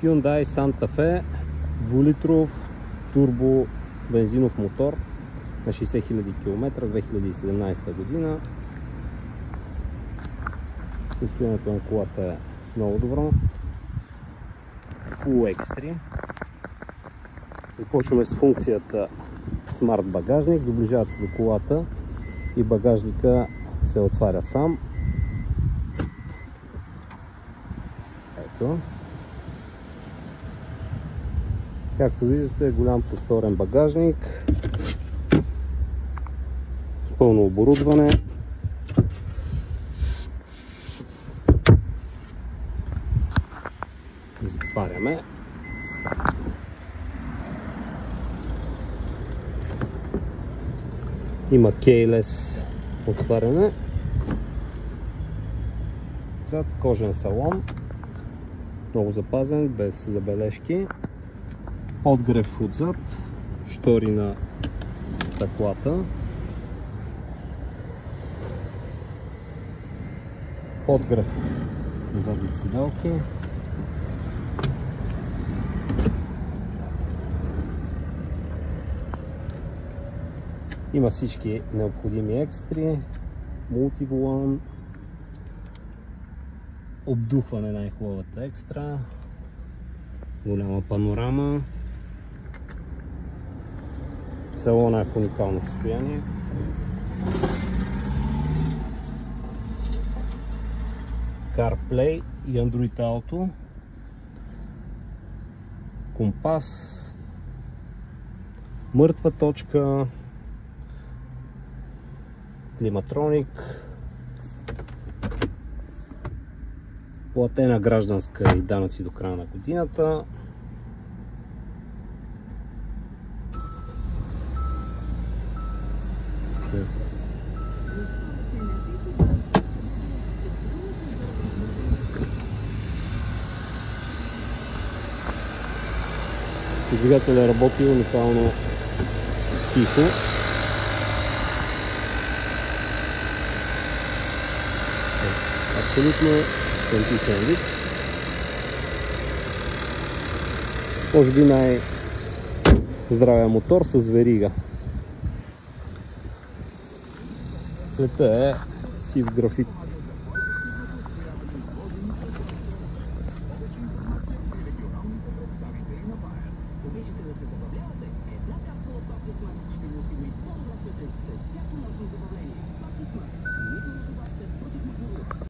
Hyundai Santa Fe, 2-литров турбо бензинов мотор на 60 000 км, 2017 година. Състоянието на колата е много добро. Full X3. Започваме с функцията Smart багажник. Доближавате се до колата и багажника се отваря сам. Ето. Както виждате, голям просторен багажник, пълно оборудване. Затваряме. Има keyless отваряне. Зад кожен салон, много запазен, без забележки. Подгрев отзад, штори на стъклата. Подгрев на задните седалки. Има всички необходими екстри, мултиволан, обдухване най-хубавата екстра, голяма панорама. Салона е в уникално състояние. CarPlay и Android Auto, компас, мъртва точка, климатроник, платена гражданска и данъци до края на годината. Двигателят работи уникално тихо. Абсолютно идентичен вид. Може би най-здравия мотор с верига. Цветът е сив графит.